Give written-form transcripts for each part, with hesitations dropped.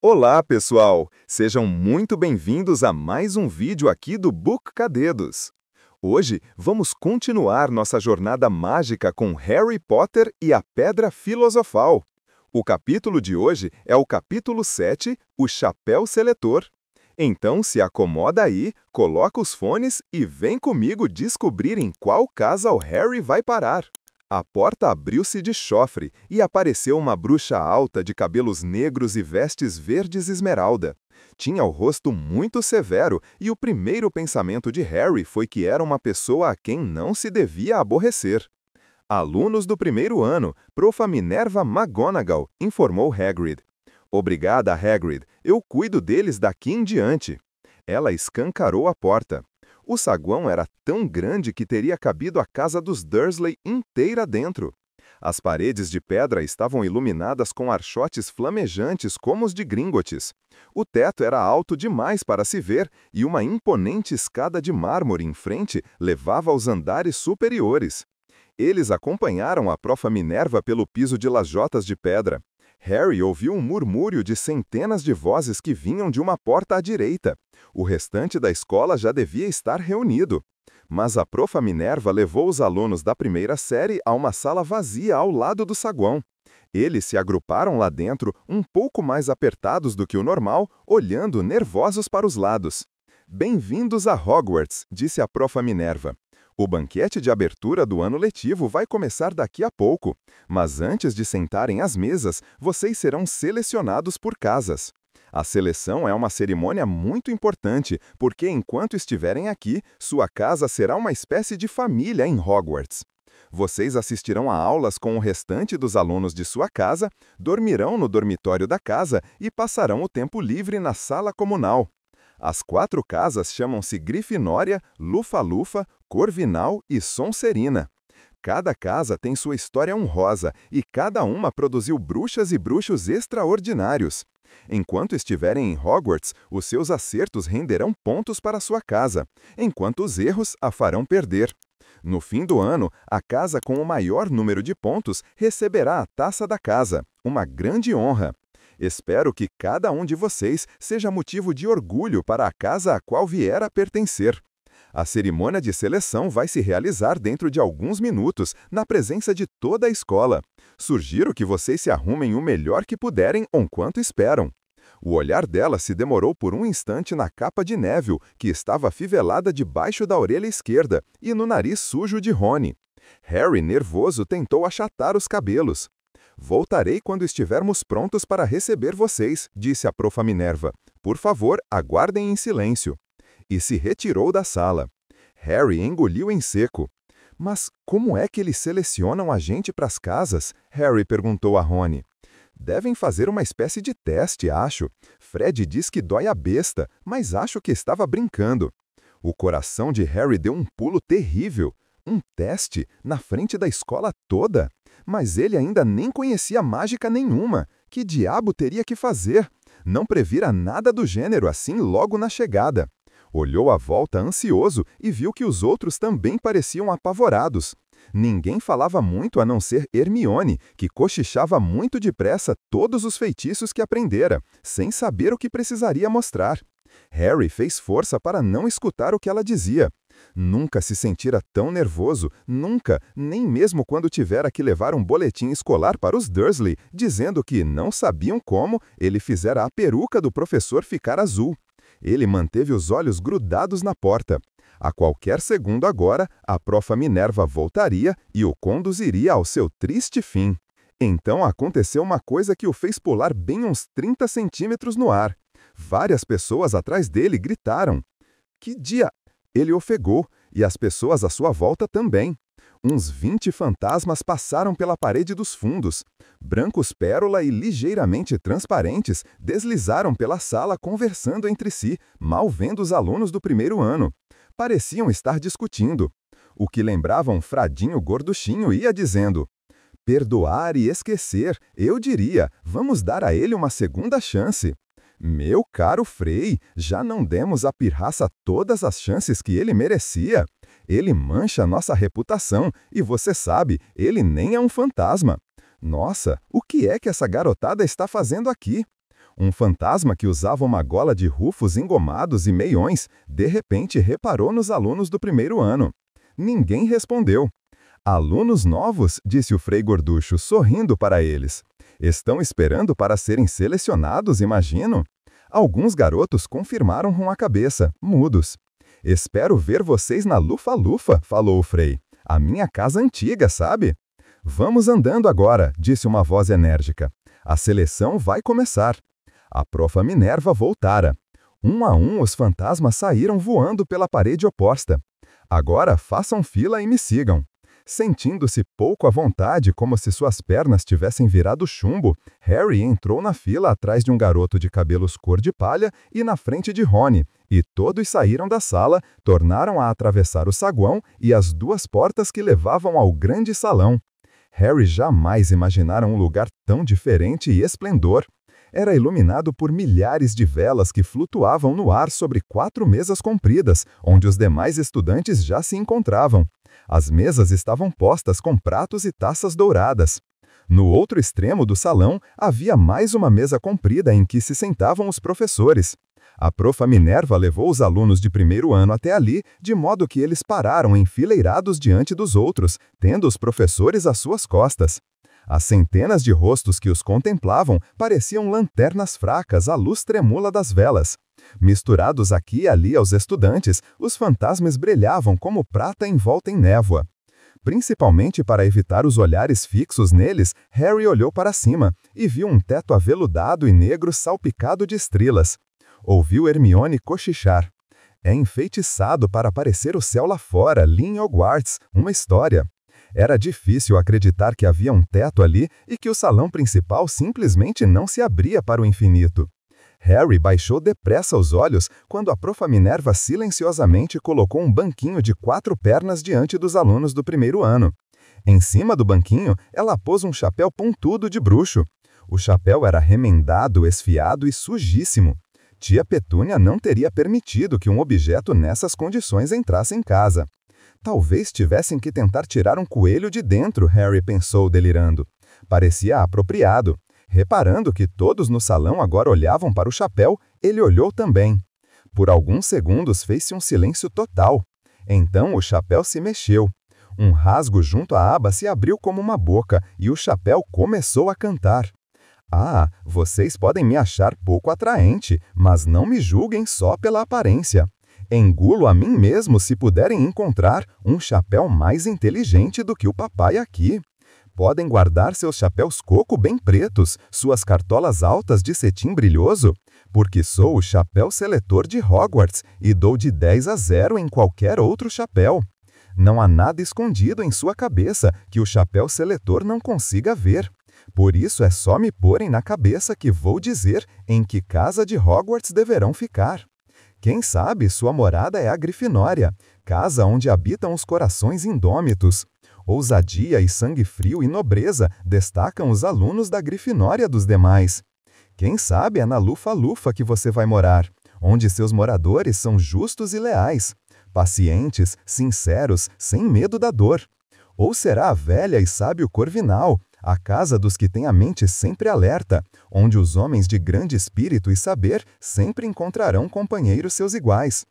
Olá, pessoal! Sejam muito bem-vindos a mais um vídeo aqui do Book Cadedos. Hoje vamos continuar nossa jornada mágica com Harry Potter e a Pedra Filosofal. O capítulo de hoje é o capítulo 7, O Chapéu Seletor. Então se acomoda aí, coloca os fones e vem comigo descobrir em qual casa o Harry vai parar. A porta abriu-se de chofre e apareceu uma bruxa alta de cabelos negros e vestes verdes esmeralda. Tinha o rosto muito severo e o primeiro pensamento de Harry foi que era uma pessoa a quem não se devia aborrecer. Alunos do primeiro ano, Profa Minerva McGonagall, informou Hagrid. Obrigada, Hagrid, eu cuido deles daqui em diante. Ela escancarou a porta. O saguão era tão grande que teria cabido a casa dos Dursley inteira dentro. As paredes de pedra estavam iluminadas com archotes flamejantes como os de Gringotts. O teto era alto demais para se ver e uma imponente escada de mármore em frente levava aos andares superiores. Eles acompanharam a Profa Minerva pelo piso de lajotas de pedra. Harry ouviu um murmúrio de centenas de vozes que vinham de uma porta à direita. O restante da escola já devia estar reunido. Mas a Profa Minerva levou os alunos da primeira série a uma sala vazia ao lado do saguão. Eles se agruparam lá dentro, um pouco mais apertados do que o normal, olhando nervosos para os lados. Bem-vindos a Hogwarts, disse a Profa Minerva. O banquete de abertura do ano letivo vai começar daqui a pouco, mas antes de sentarem às mesas, vocês serão selecionados por casas. A seleção é uma cerimônia muito importante, porque enquanto estiverem aqui, sua casa será uma espécie de família em Hogwarts. Vocês assistirão a aulas com o restante dos alunos de sua casa, dormirão no dormitório da casa e passarão o tempo livre na sala comunal. As 4 casas chamam-se Grifinória, Lufa-Lufa, Corvinal e Sonserina. Cada casa tem sua história honrosa e cada uma produziu bruxas e bruxos extraordinários. Enquanto estiverem em Hogwarts, os seus acertos renderão pontos para sua casa, enquanto os erros a farão perder. No fim do ano, a casa com o maior número de pontos receberá a taça da casa, uma grande honra. Espero que cada um de vocês seja motivo de orgulho para a casa a qual vier a pertencer. A cerimônia de seleção vai se realizar dentro de alguns minutos, na presença de toda a escola. Sugiro que vocês se arrumem o melhor que puderem enquanto esperam. O olhar dela se demorou por um instante na capa de Neville, que estava afivelada debaixo da orelha esquerda, e no nariz sujo de Rony. Harry, nervoso, tentou achatar os cabelos. Voltarei quando estivermos prontos para receber vocês, disse a Profa Minerva. Por favor, aguardem em silêncio. E se retirou da sala. Harry engoliu em seco. Mas como é que eles selecionam a gente para as casas? Harry perguntou a Rony. Devem fazer uma espécie de teste, acho. Fred diz que dói a besta, mas acho que estava brincando. O coração de Harry deu um pulo terrível. Um teste? Na frente da escola toda? Mas ele ainda nem conhecia mágica nenhuma. Que diabo teria que fazer? Não previra nada do gênero assim logo na chegada. Olhou à volta ansioso e viu que os outros também pareciam apavorados. Ninguém falava muito a não ser Hermione, que cochichava muito depressa todos os feitiços que aprendera, sem saber o que precisaria mostrar. Harry fez força para não escutar o que ela dizia. Nunca se sentira tão nervoso, nunca, nem mesmo quando tivera que levar um boletim escolar para os Dursley, dizendo que não sabiam como ele fizera a peruca do professor ficar azul. Ele manteve os olhos grudados na porta. A qualquer segundo agora, a Profa Minerva voltaria e o conduziria ao seu triste fim. Então aconteceu uma coisa que o fez pular bem uns 30 centímetros no ar. Várias pessoas atrás dele gritaram. Que dia... Ele ofegou, e as pessoas à sua volta também. Uns 20 fantasmas passaram pela parede dos fundos. Brancos pérola e ligeiramente transparentes deslizaram pela sala conversando entre si, mal vendo os alunos do primeiro ano. Pareciam estar discutindo. O que lembrava um fradinho gorduchinho ia dizendo: perdoar e esquecer, eu diria, vamos dar a ele uma segunda chance. Meu caro Frei, já não demos à pirraça todas as chances que ele merecia? Ele mancha nossa reputação e você sabe, ele nem é um fantasma. Nossa, o que é que essa garotada está fazendo aqui? Um fantasma que usava uma gola de rufos engomados e meiões, de repente reparou nos alunos do primeiro ano. Ninguém respondeu. Alunos novos, disse o Frei Gorducho, sorrindo para eles. Estão esperando para serem selecionados, imagino? Alguns garotos confirmaram com a cabeça, mudos. Espero ver vocês na Lufa-Lufa, falou o Frei. A minha casa antiga, sabe? Vamos andando agora, disse uma voz enérgica. A seleção vai começar. A profa Minerva voltara. Um a um, os fantasmas saíram voando pela parede oposta. Agora façam fila e me sigam. Sentindo-se pouco à vontade, como se suas pernas tivessem virado chumbo, Harry entrou na fila atrás de um garoto de cabelos cor de palha e na frente de Rony, e todos saíram da sala, tornaram a atravessar o saguão e as duas portas que levavam ao grande salão. Harry jamais imaginara um lugar tão diferente e esplendor. Era iluminado por milhares de velas que flutuavam no ar sobre 4 mesas compridas, onde os demais estudantes já se encontravam. As mesas estavam postas com pratos e taças douradas. No outro extremo do salão, havia mais uma mesa comprida em que se sentavam os professores. A profa Minerva levou os alunos de primeiro ano até ali, de modo que eles pararam enfileirados diante dos outros, tendo os professores às suas costas. As centenas de rostos que os contemplavam pareciam lanternas fracas à luz tremula das velas. Misturados aqui e ali aos estudantes, os fantasmas brilhavam como prata envolta em névoa. Principalmente para evitar os olhares fixos neles, Harry olhou para cima e viu um teto aveludado e negro salpicado de estrelas. Ouviu Hermione cochichar. É enfeitiçado para parecer o céu lá fora, ali em Hogwarts, uma história. Era difícil acreditar que havia um teto ali e que o salão principal simplesmente não se abria para o infinito. Harry baixou depressa os olhos quando a profa Minerva silenciosamente colocou um banquinho de 4 pernas diante dos alunos do primeiro ano. Em cima do banquinho, ela pôs um chapéu pontudo de bruxo. O chapéu era remendado, esfiado e sujíssimo. Tia Petúnia não teria permitido que um objeto nessas condições entrasse em casa. Talvez tivessem que tentar tirar um coelho de dentro, Harry pensou delirando. Parecia apropriado. Reparando que todos no salão agora olhavam para o chapéu, ele olhou também. Por alguns segundos fez-se um silêncio total. Então o chapéu se mexeu. Um rasgo junto à aba se abriu como uma boca e o chapéu começou a cantar. Ah, vocês podem me achar pouco atraente, mas não me julguem só pela aparência. Engulo a mim mesmo se puderem encontrar um chapéu mais inteligente do que o papai aqui. Podem guardar seus chapéus coco bem pretos, suas cartolas altas de cetim brilhoso, porque sou o chapéu seletor de Hogwarts e dou de 10 a 0 em qualquer outro chapéu. Não há nada escondido em sua cabeça que o chapéu seletor não consiga ver. Por isso é só me porem na cabeça que vou dizer em que casa de Hogwarts deverão ficar. Quem sabe sua morada é a Grifinória, casa onde habitam os corações indômitos. Ousadia e sangue frio e nobreza destacam os alunos da Grifinória dos demais. Quem sabe é na Lufa-Lufa que você vai morar, onde seus moradores são justos e leais, pacientes, sinceros, sem medo da dor. Ou será a velha e sábio Corvinal, a casa dos que têm a mente sempre alerta, onde os homens de grande espírito e saber sempre encontrarão companheiros seus iguais.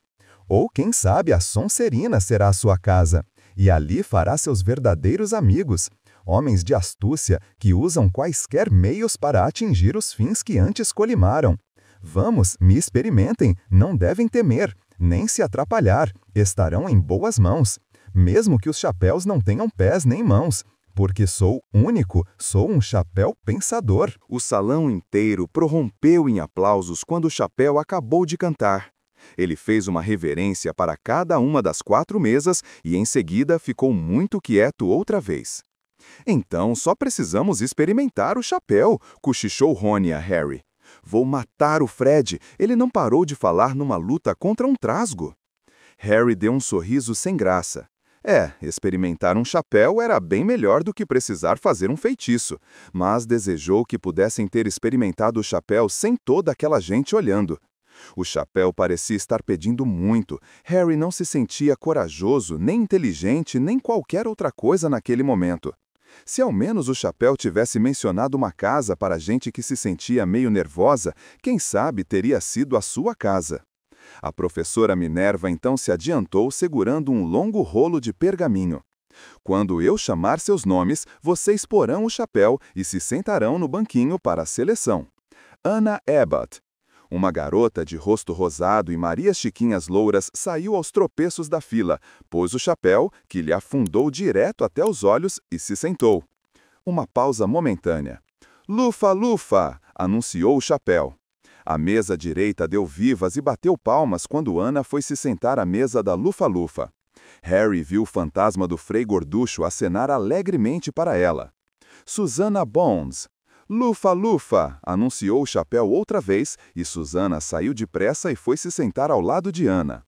Ou quem sabe a Sonserina será a sua casa, e ali fará seus verdadeiros amigos, homens de astúcia que usam quaisquer meios para atingir os fins que antes colimaram. Vamos, me experimentem, não devem temer, nem se atrapalhar, estarão em boas mãos, mesmo que os chapéus não tenham pés nem mãos, porque sou único, sou um chapéu pensador. O salão inteiro prorrompeu em aplausos quando o chapéu acabou de cantar. Ele fez uma reverência para cada uma das 4 mesas e em seguida ficou muito quieto outra vez. Então só precisamos experimentar o chapéu, cochichou Rony a Harry. Vou matar o Fred, ele não parou de falar numa luta contra um trasgo. Harry deu um sorriso sem graça. Experimentar um chapéu era bem melhor do que precisar fazer um feitiço, mas desejou que pudessem ter experimentado o chapéu sem toda aquela gente olhando. O chapéu parecia estar pedindo muito. Harry não se sentia corajoso, nem inteligente, nem qualquer outra coisa naquele momento. Se ao menos o Chapéu tivesse mencionado uma casa para gente que se sentia meio nervosa, quem sabe teria sido a sua casa. A professora Minerva então se adiantou segurando um longo rolo de pergaminho. Quando eu chamar seus nomes, vocês porão o chapéu e se sentarão no banquinho para a seleção. Anna Abbott. Uma garota de rosto rosado e Marias Chiquinhas louras saiu aos tropeços da fila, pôs o chapéu, que lhe afundou direto até os olhos, e se sentou. Uma pausa momentânea. Lufa, Lufa! Anunciou o chapéu. A mesa direita deu vivas e bateu palmas quando Ana foi se sentar à mesa da Lufa-Lufa. Harry viu o fantasma do Frei Gorducho acenar alegremente para ela. Susana Bones. Lufa-Lufa! Anunciou o chapéu outra vez e Susana saiu depressa e foi se sentar ao lado de Ana.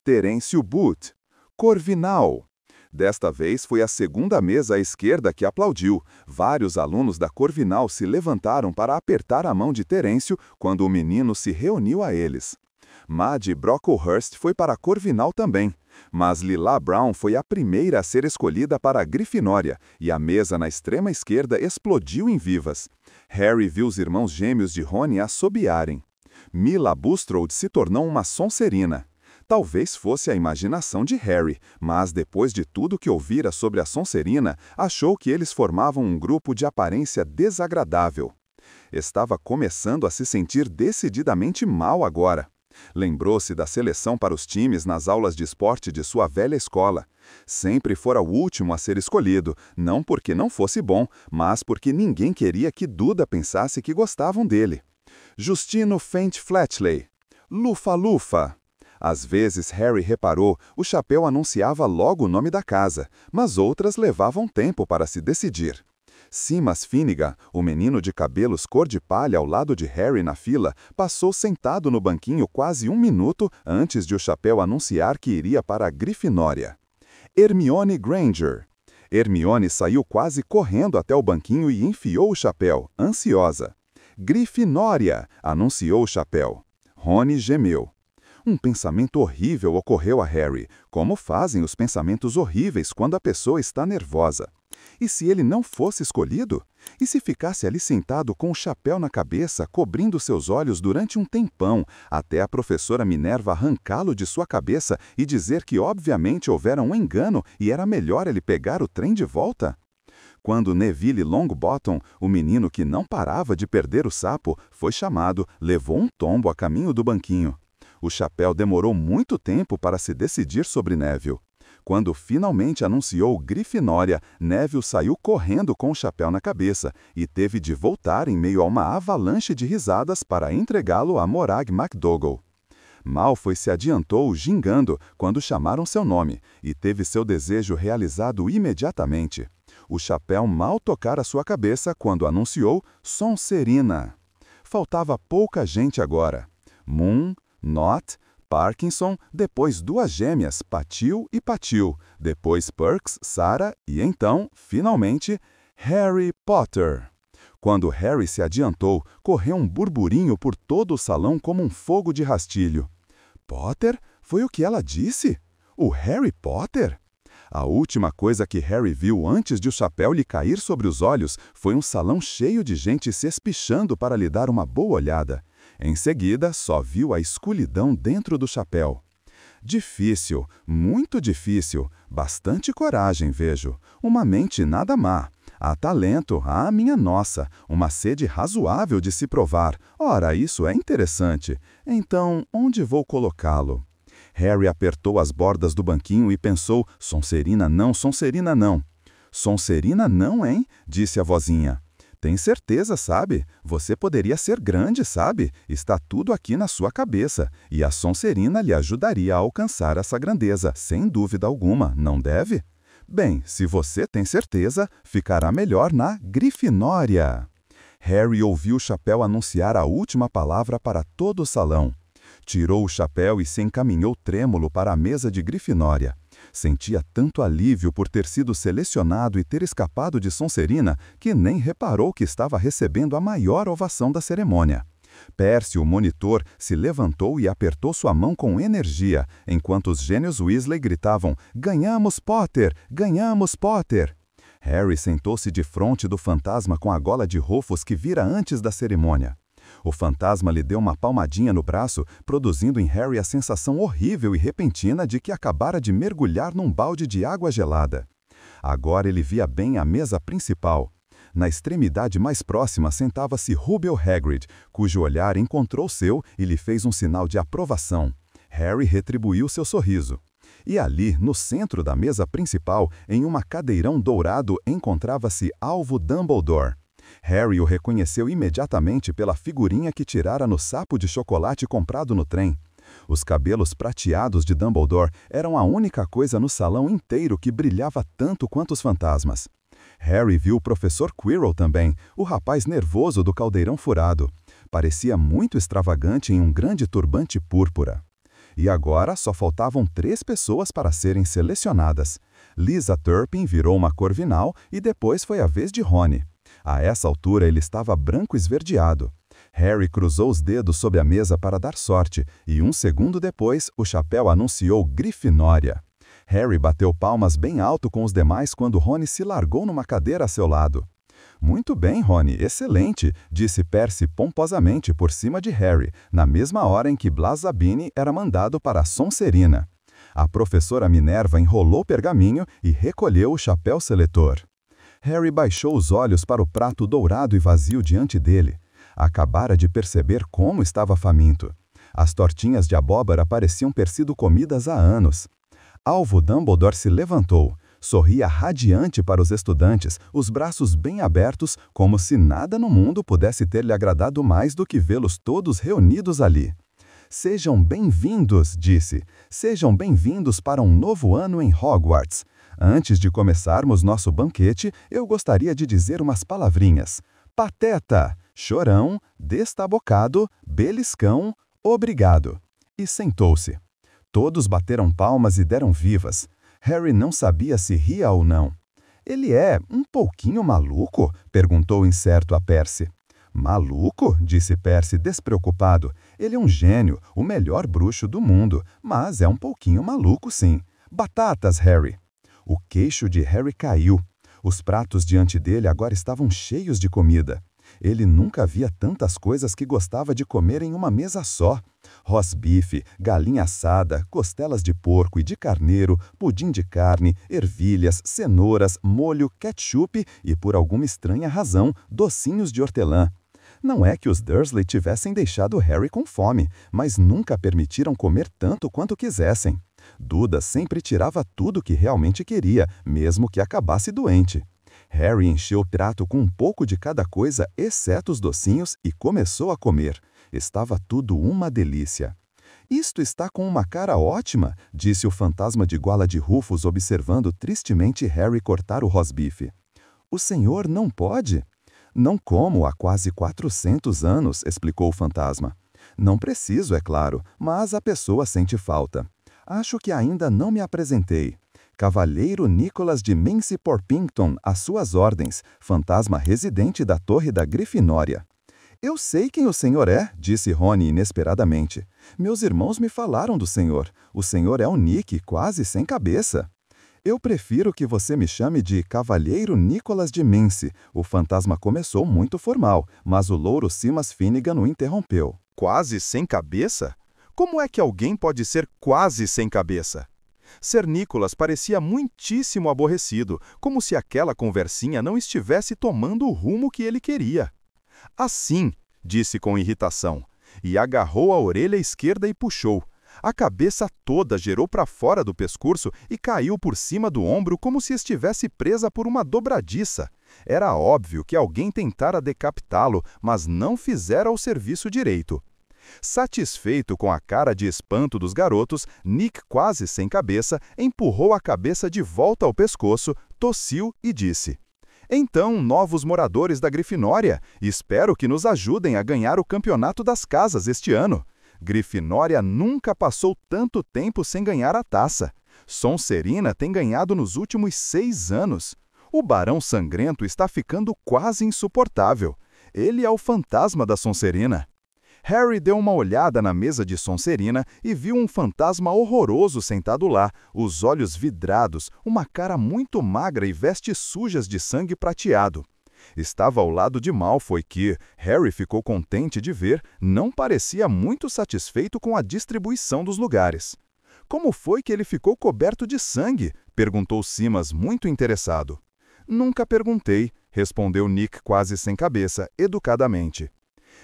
Terêncio Boot. Corvinal. Desta vez foi a segunda mesa à esquerda que aplaudiu. Vários alunos da Corvinal se levantaram para apertar a mão de Terêncio quando o menino se reuniu a eles. Maddie Brocklehurst foi para a Corvinal também, mas Lila Brown foi a primeira a ser escolhida para a Grifinória, e a mesa na extrema esquerda explodiu em vivas. Harry viu os irmãos gêmeos de Rony assobiarem. Mila Bustrold se tornou uma Sonserina. Talvez fosse a imaginação de Harry, mas depois de tudo que ouvira sobre a Sonserina, achou que eles formavam um grupo de aparência desagradável. Estava começando a se sentir decididamente mal agora. Lembrou-se da seleção para os times nas aulas de esporte de sua velha escola. Sempre fora o último a ser escolhido, não porque não fosse bom, mas porque ninguém queria que Duda pensasse que gostavam dele. Justino Fent Fletchley. Lufa-Lufa. Às vezes, Harry reparou, o chapéu anunciava logo o nome da casa, mas outras levavam tempo para se decidir. Simas Finnegan, o menino de cabelos cor de palha ao lado de Harry na fila, passou sentado no banquinho quase 1 minuto antes de o chapéu anunciar que iria para a Grifinória. Hermione Granger. Hermione saiu quase correndo até o banquinho e enfiou o chapéu, ansiosa. Grifinória! Anunciou o chapéu. Rony gemeu. Um pensamento horrível ocorreu a Harry, como fazem os pensamentos horríveis quando a pessoa está nervosa. E se ele não fosse escolhido? E se ficasse ali sentado com o chapéu na cabeça, cobrindo seus olhos durante um tempão, até a professora Minerva arrancá-lo de sua cabeça e dizer que obviamente houvera um engano e era melhor ele pegar o trem de volta? Quando Neville Longbottom, o menino que não parava de perder o sapo, foi chamado, levou um tombo a caminho do banquinho. O chapéu demorou muito tempo para se decidir sobre Neville. Quando finalmente anunciou Grifinória, Neville saiu correndo com o chapéu na cabeça e teve de voltar em meio a uma avalanche de risadas para entregá-lo a Morag McDougal. Malfoy se adiantou gingando quando chamaram seu nome e teve seu desejo realizado imediatamente. O chapéu mal tocara sua cabeça quando anunciou Sonserina. Faltava pouca gente agora. Moon, Not, Parkinson, depois 2 gêmeas, Patil e Patil, depois Perks, Sarah e então, finalmente, Harry Potter. Quando Harry se adiantou, correu um burburinho por todo o salão como um fogo de rastilho. Potter? Foi o que ela disse? O Harry Potter? A última coisa que Harry viu antes de o chapéu lhe cair sobre os olhos foi um salão cheio de gente se espichando para lhe dar uma boa olhada. Em seguida, só viu a escuridão dentro do chapéu. Difícil, muito difícil. Bastante coragem, vejo. Uma mente nada má. Há talento, minha nossa. Uma sede razoável de se provar. Ora, isso é interessante. Então, onde vou colocá-lo? Harry apertou as bordas do banquinho e pensou, Sonserina não, Sonserina não. Sonserina não, hein? Disse a vozinha. Tem certeza, sabe? Você poderia ser grande, sabe? Está tudo aqui na sua cabeça. E a Sonserina lhe ajudaria a alcançar essa grandeza, sem dúvida alguma, não deve? Bem, se você tem certeza, ficará melhor na Grifinória. Harry ouviu o chapéu anunciar a última palavra para todo o salão. Tirou o chapéu e se encaminhou trêmulo para a mesa de Grifinória. Sentia tanto alívio por ter sido selecionado e ter escapado de Sonserina que nem reparou que estava recebendo a maior ovação da cerimônia. Percy, o monitor, se levantou e apertou sua mão com energia, enquanto os gênios Weasley gritavam, Ganhamos, Potter! Ganhamos, Potter! Harry sentou-se de frente do fantasma com a gola de Rufus que vira antes da cerimônia. O fantasma lhe deu uma palmadinha no braço, produzindo em Harry a sensação horrível e repentina de que acabara de mergulhar num balde de água gelada. Agora ele via bem a mesa principal. Na extremidade mais próxima sentava-se Rubel Hagrid, cujo olhar encontrou seu e lhe fez um sinal de aprovação. Harry retribuiu seu sorriso. E ali, no centro da mesa principal, em uma cadeirão dourado, encontrava-se Alvo Dumbledore. Harry o reconheceu imediatamente pela figurinha que tirara no sapo de chocolate comprado no trem. Os cabelos prateados de Dumbledore eram a única coisa no salão inteiro que brilhava tanto quanto os fantasmas. Harry viu o professor Quirrell também, o rapaz nervoso do caldeirão furado. Parecia muito extravagante em um grande turbante púrpura. E agora só faltavam 3 pessoas para serem selecionadas. Lisa Turpin virou uma corvinal e depois foi a vez de Rony. A essa altura ele estava branco esverdeado. Harry cruzou os dedos sobre a mesa para dar sorte, e um segundo depois o chapéu anunciou Grifinória. Harry bateu palmas bem alto com os demais quando Rony se largou numa cadeira a seu lado. «Muito bem, Rony, excelente», disse Percy pomposamente por cima de Harry, na mesma hora em que Blas Zabini era mandado para a Sonserina. A professora Minerva enrolou o pergaminho e recolheu o chapéu seletor. Harry baixou os olhos para o prato dourado e vazio diante dele. Acabara de perceber como estava faminto. As tortinhas de abóbora pareciam ter sido comidas há anos. Alvo Dumbledore se levantou. Sorria radiante para os estudantes, os braços bem abertos, como se nada no mundo pudesse ter lhe agradado mais do que vê-los todos reunidos ali. «Sejam bem-vindos», disse. «Sejam bem-vindos para um novo ano em Hogwarts. Antes de começarmos nosso banquete, eu gostaria de dizer umas palavrinhas. Pateta, chorão, destabocado, beliscão, obrigado». E sentou-se. Todos bateram palmas e deram vivas. Harry não sabia se ria ou não. «Ele é um pouquinho maluco?» perguntou incerto a Percy. «Maluco?» disse Percy despreocupado. «Ele é um gênio, o melhor bruxo do mundo, mas é um pouquinho maluco, sim. Batatas, Harry!» O queixo de Harry caiu. Os pratos diante dele agora estavam cheios de comida. Ele nunca via tantas coisas que gostava de comer em uma mesa só. Rosbife, galinha assada, costelas de porco e de carneiro, pudim de carne, ervilhas, cenouras, molho, ketchup e, por alguma estranha razão, docinhos de hortelã. Não é que os Dursley tivessem deixado Harry com fome, mas nunca permitiram comer tanto quanto quisessem. Duda sempre tirava tudo que realmente queria, mesmo que acabasse doente. Harry encheu o prato com um pouco de cada coisa, exceto os docinhos, e começou a comer. Estava tudo uma delícia. «Isto está com uma cara ótima», disse o fantasma de gola de Rufus, observando tristemente Harry cortar o rosbife. «O senhor não pode?» «Não como há quase 400 anos», explicou o fantasma. «Não preciso, é claro, mas a pessoa sente falta. Acho que ainda não me apresentei. Cavalheiro Nicholas de Mincy Porpington, às suas ordens, fantasma residente da Torre da Grifinória». «Eu sei quem o senhor é», disse Rony inesperadamente. «Meus irmãos me falaram do senhor. O senhor é um Nick, quase sem cabeça». «Eu prefiro que você me chame de Cavalheiro Nicholas de Mincy», o fantasma começou muito formal, mas o louro Simas Finnegan o interrompeu. «Quase sem cabeça? Como é que alguém pode ser quase sem cabeça?» Sir Nicholas parecia muitíssimo aborrecido, como se aquela conversinha não estivesse tomando o rumo que ele queria. «Assim», disse com irritação, e agarrou a orelha esquerda e puxou. A cabeça toda girou para fora do pescoço e caiu por cima do ombro como se estivesse presa por uma dobradiça. Era óbvio que alguém tentara decapitá-lo, mas não fizera o serviço direito. Satisfeito com a cara de espanto dos garotos, Nick, quase sem cabeça, empurrou a cabeça de volta ao pescoço, tossiu e disse: «Então, novos moradores da Grifinória, espero que nos ajudem a ganhar o campeonato das casas este ano. Grifinória nunca passou tanto tempo sem ganhar a taça. Sonserina tem ganhado nos últimos 6 anos. O Barão Sangrento está ficando quase insuportável. Ele é o fantasma da Sonserina». Harry deu uma olhada na mesa de Sonserina e viu um fantasma horroroso sentado lá, os olhos vidrados, uma cara muito magra e vestes sujas de sangue prateado. Estava ao lado de Malfoy que, Harry ficou contente de ver, não parecia muito satisfeito com a distribuição dos lugares. Como foi que ele ficou coberto de sangue? Perguntou Simas, muito interessado. Nunca perguntei, respondeu Nick quase sem cabeça, educadamente.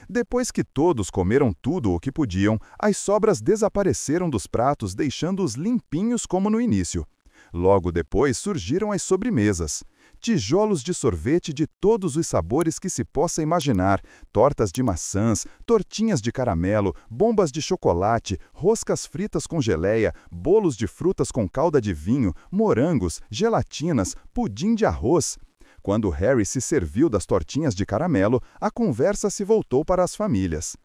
Depois que todos comeram tudo o que podiam, as sobras desapareceram dos pratos, deixando-os limpinhos como no início. Logo depois surgiram as sobremesas. Tijolos de sorvete de todos os sabores que se possa imaginar, tortas de maçãs, tortinhas de caramelo, bombas de chocolate, roscas fritas com geleia, bolos de frutas com calda de vinho, morangos, gelatinas, pudim de arroz. Quando Harry se serviu das tortinhas de caramelo, a conversa se voltou para as famílias.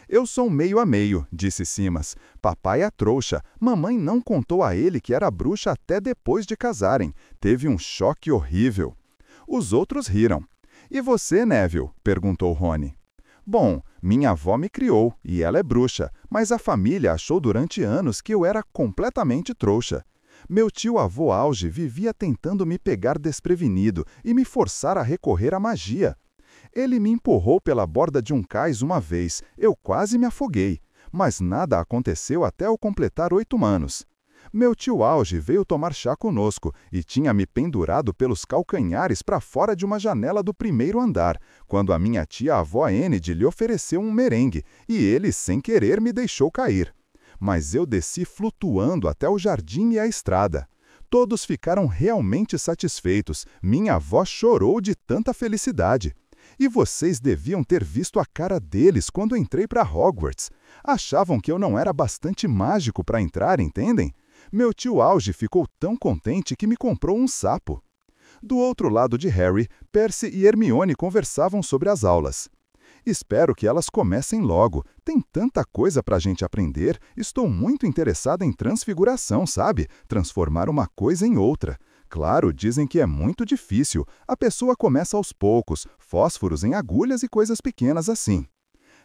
Eu sou meio a meio, disse Simas. Papai é trouxa. Mamãe não contou a ele que era bruxa até depois de casarem. Teve um choque horrível. Os outros riram. E você, Neville? Perguntou Rony. Bom, minha avó me criou, e ela é bruxa, mas a família achou durante anos que eu era completamente trouxa. Meu tio-avô Auge vivia tentando me pegar desprevenido e me forçar a recorrer à magia. Ele me empurrou pela borda de um cais uma vez, eu quase me afoguei, mas nada aconteceu até eu completar 8 anos. Meu tio Auge veio tomar chá conosco e tinha me pendurado pelos calcanhares para fora de uma janela do 1º andar, quando a minha tia-avó Enid lhe ofereceu um merengue e ele, sem querer, me deixou cair. Mas eu desci flutuando até o jardim e a estrada. Todos ficaram realmente satisfeitos, minha avó chorou de tanta felicidade. E vocês deviam ter visto a cara deles quando entrei para Hogwarts. Achavam que eu não era bastante mágico para entrar, entendem? Meu tio Auge ficou tão contente que me comprou um sapo. Do outro lado de Harry, Percy e Hermione conversavam sobre as aulas. Espero que elas comecem logo. Tem tanta coisa para a gente aprender. Estou muito interessada em transfiguração, sabe? Transformar uma coisa em outra. Claro, dizem que é muito difícil. A pessoa começa aos poucos, fósforos em agulhas e coisas pequenas assim.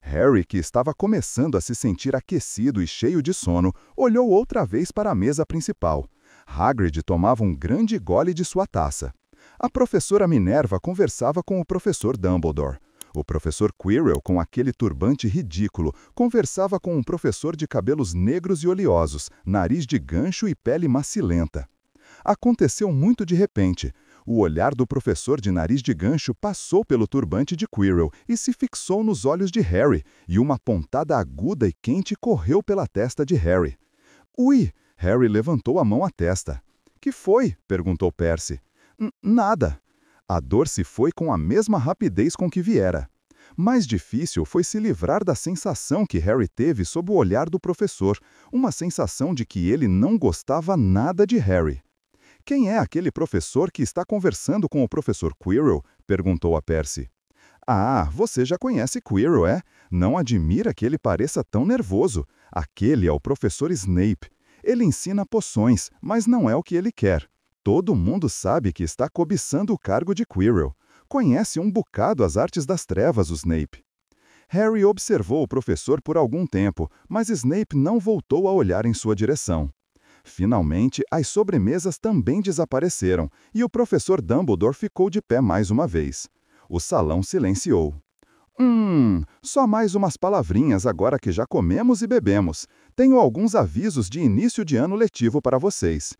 Harry, que estava começando a se sentir aquecido e cheio de sono, olhou outra vez para a mesa principal. Hagrid tomava um grande gole de sua taça. A professora Minerva conversava com o professor Dumbledore. O professor Quirrell, com aquele turbante ridículo, conversava com um professor de cabelos negros e oleosos, nariz de gancho e pele macilenta. Aconteceu muito de repente. O olhar do professor de nariz de gancho passou pelo turbante de Quirrell e se fixou nos olhos de Harry, e uma pontada aguda e quente correu pela testa de Harry. Ui! Harry levantou a mão à testa. Que foi? Perguntou Percy. Nada. A dor se foi com a mesma rapidez com que viera. Mais difícil foi se livrar da sensação que Harry teve sob o olhar do professor, uma sensação de que ele não gostava nada de Harry. Quem é aquele professor que está conversando com o professor Quirrell? Perguntou a Percy. Ah, você já conhece Quirrell, é? Não admira que ele pareça tão nervoso. Aquele é o professor Snape. Ele ensina poções, mas não é o que ele quer. Todo mundo sabe que está cobiçando o cargo de Quirrell. Conhece um bocado as artes das trevas, o Snape. Harry observou o professor por algum tempo, mas Snape não voltou a olhar em sua direção. Finalmente, as sobremesas também desapareceram, e o professor Dumbledore ficou de pé mais uma vez. O salão silenciou. Só mais umas palavrinhas agora que já comemos e bebemos. Tenho alguns avisos de início de ano letivo para vocês.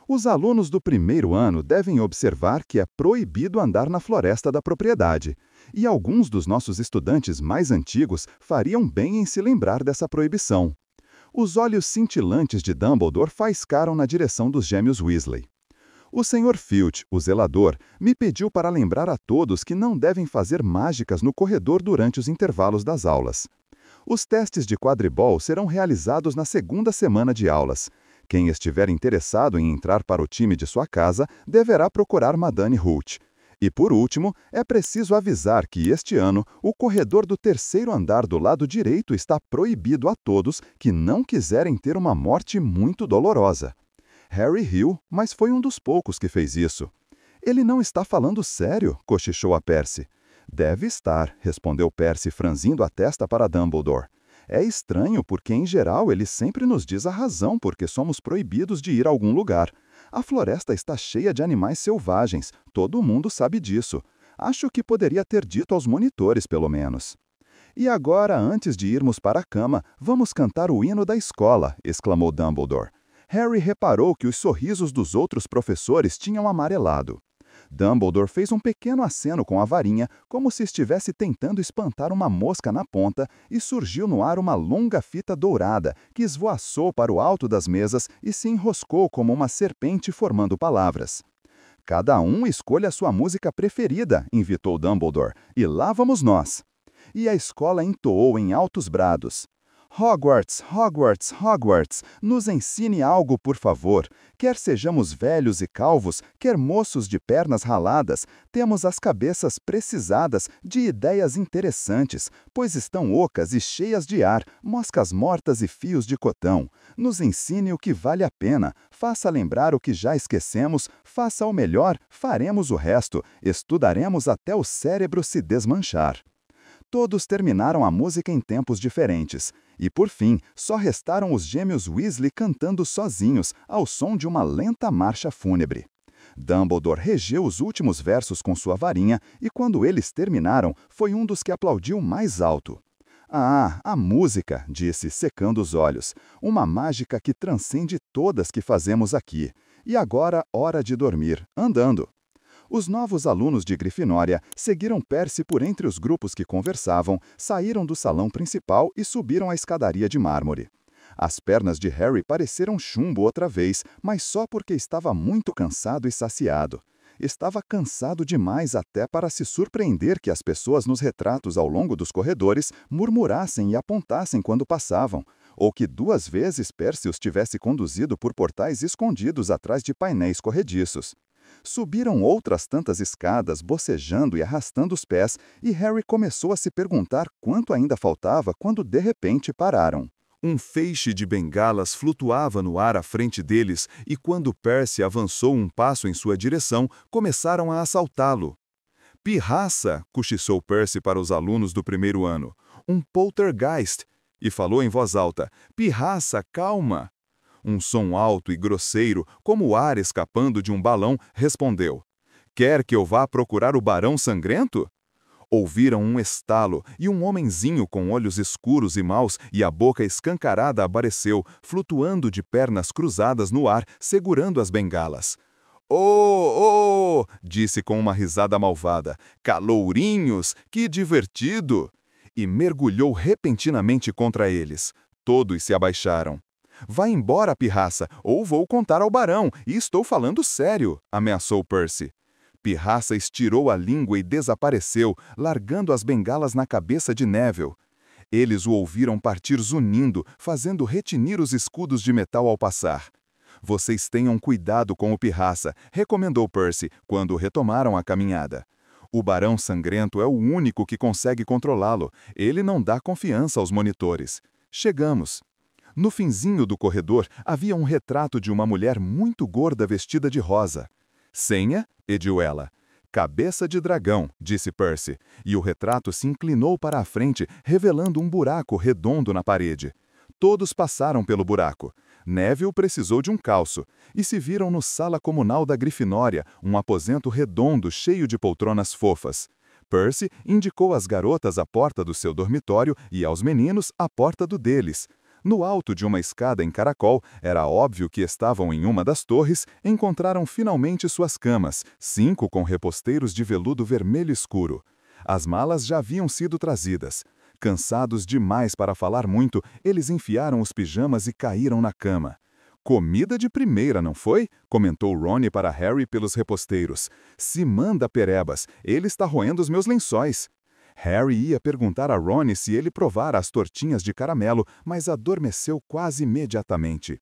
Os alunos do 1º ano devem observar que é proibido andar na floresta da propriedade, e alguns dos nossos estudantes mais antigos fariam bem em se lembrar dessa proibição. Os olhos cintilantes de Dumbledore faiscaram na direção dos gêmeos Weasley. O Sr. Filch, o zelador, me pediu para lembrar a todos que não devem fazer mágicas no corredor durante os intervalos das aulas. Os testes de quadribol serão realizados na 2ª semana de aulas. Quem estiver interessado em entrar para o time de sua casa deverá procurar Madame Hooch. E, por último, é preciso avisar que, este ano, o corredor do 3º andar do lado direito está proibido a todos que não quiserem ter uma morte muito dolorosa. Harry riu, mas foi um dos poucos que fez isso. Ele não está falando sério, cochichou a Percy. Deve estar, respondeu Percy franzindo a testa para Dumbledore. É estranho porque, em geral, ele sempre nos diz a razão porque somos proibidos de ir a algum lugar. A floresta está cheia de animais selvagens, todo mundo sabe disso. Acho que poderia ter dito aos monitores, pelo menos. E agora, antes de irmos para a cama, vamos cantar o hino da escola, exclamou Dumbledore. Harry reparou que os sorrisos dos outros professores tinham amarelado. Dumbledore fez um pequeno aceno com a varinha, como se estivesse tentando espantar uma mosca na ponta, e surgiu no ar uma longa fita dourada, que esvoaçou para o alto das mesas e se enroscou como uma serpente formando palavras. Cada um escolha a sua música preferida, invitou Dumbledore, e lá vamos nós. E a escola entoou em altos brados. Hogwarts, Hogwarts, Hogwarts, nos ensine algo, por favor. Quer sejamos velhos e calvos, quer moços de pernas raladas, temos as cabeças precisadas de ideias interessantes, pois estão ocas e cheias de ar, moscas mortas e fios de cotão. Nos ensine o que vale a pena, faça lembrar o que já esquecemos, faça o melhor, faremos o resto, estudaremos até o cérebro se desmanchar. Todos terminaram a música em tempos diferentes. E, por fim, só restaram os gêmeos Weasley cantando sozinhos, ao som de uma lenta marcha fúnebre. Dumbledore regeu os últimos versos com sua varinha e, quando eles terminaram, foi um dos que aplaudiu mais alto. Ah, a música, disse, secando os olhos. Uma mágica que transcende todas que fazemos aqui. E agora, hora de dormir, andando. Os novos alunos de Grifinória seguiram Percy por entre os grupos que conversavam, saíram do salão principal e subiram a escadaria de mármore. As pernas de Harry pareceram chumbo outra vez, mas só porque estava muito cansado e saciado. Estava cansado demais até para se surpreender que as pessoas nos retratos ao longo dos corredores murmurassem e apontassem quando passavam, ou que 2 vezes Percy os tivesse conduzido por portais escondidos atrás de painéis corrediços. Subiram outras tantas escadas, bocejando e arrastando os pés, e Harry começou a se perguntar quanto ainda faltava quando de repente pararam. Um feixe de bengalas flutuava no ar à frente deles e quando Percy avançou um passo em sua direção, começaram a assaltá-lo. Pirraça, cochichou Percy para os alunos do primeiro ano. Um poltergeist! E falou em voz alta. Pirraça, calma! Um som alto e grosseiro, como o ar escapando de um balão, respondeu. Quer que eu vá procurar o Barão Sangrento? Ouviram um estalo, e um homenzinho com olhos escuros e maus e a boca escancarada apareceu, flutuando de pernas cruzadas no ar, segurando as bengalas. Oh, oh! Disse com uma risada malvada. Calourinhos, que divertido! E mergulhou repentinamente contra eles. Todos se abaixaram. Vá embora, pirraça, ou vou contar ao barão, e estou falando sério, ameaçou Percy. Pirraça estirou a língua e desapareceu, largando as bengalas na cabeça de Neville. Eles o ouviram partir zunindo, fazendo retinir os escudos de metal ao passar. Vocês tenham cuidado com o Pirraça, recomendou Percy, quando retomaram a caminhada. O Barão Sangrento é o único que consegue controlá-lo. Ele não dá confiança aos monitores. Chegamos. No finzinho do corredor havia um retrato de uma mulher muito gorda vestida de rosa. Senha, pediu ela. Cabeça de dragão, disse Percy, e o retrato se inclinou para a frente, revelando um buraco redondo na parede. Todos passaram pelo buraco. Neville precisou de um calço, e se viram no sala comunal da Grifinória, um aposento redondo cheio de poltronas fofas. Percy indicou às garotas a porta do seu dormitório e aos meninos a porta do deles. No alto de uma escada em caracol, era óbvio que estavam em uma das torres, encontraram finalmente suas camas, 5 com reposteiros de veludo vermelho escuro. As malas já haviam sido trazidas. Cansados demais para falar muito, eles enfiaram os pijamas e caíram na cama. Comida de primeira, não foi? Comentou Rony para Harry pelos reposteiros. Se manda, perebas, ele está roendo os meus lençóis. Harry ia perguntar a Rony se ele provara as tortinhas de caramelo, mas adormeceu quase imediatamente.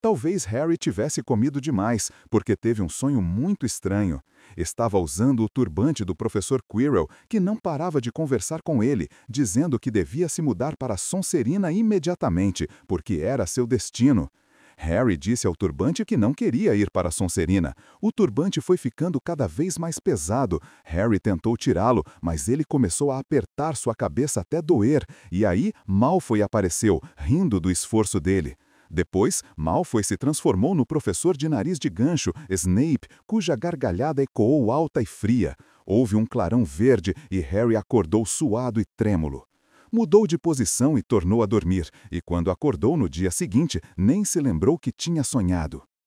Talvez Harry tivesse comido demais, porque teve um sonho muito estranho. Estava usando o turbante do professor Quirrell, que não parava de conversar com ele, dizendo que devia se mudar para Sonserina imediatamente, porque era seu destino. Harry disse ao turbante que não queria ir para a Sonserina. O turbante foi ficando cada vez mais pesado. Harry tentou tirá-lo, mas ele começou a apertar sua cabeça até doer. E aí, Malfoy apareceu, rindo do esforço dele. Depois, Malfoy se transformou no professor de nariz de gancho, Snape, cuja gargalhada ecoou alta e fria. Houve um clarão verde e Harry acordou suado e trêmulo. Mudou de posição e tornou a dormir, e quando acordou no dia seguinte, nem se lembrou que tinha sonhado.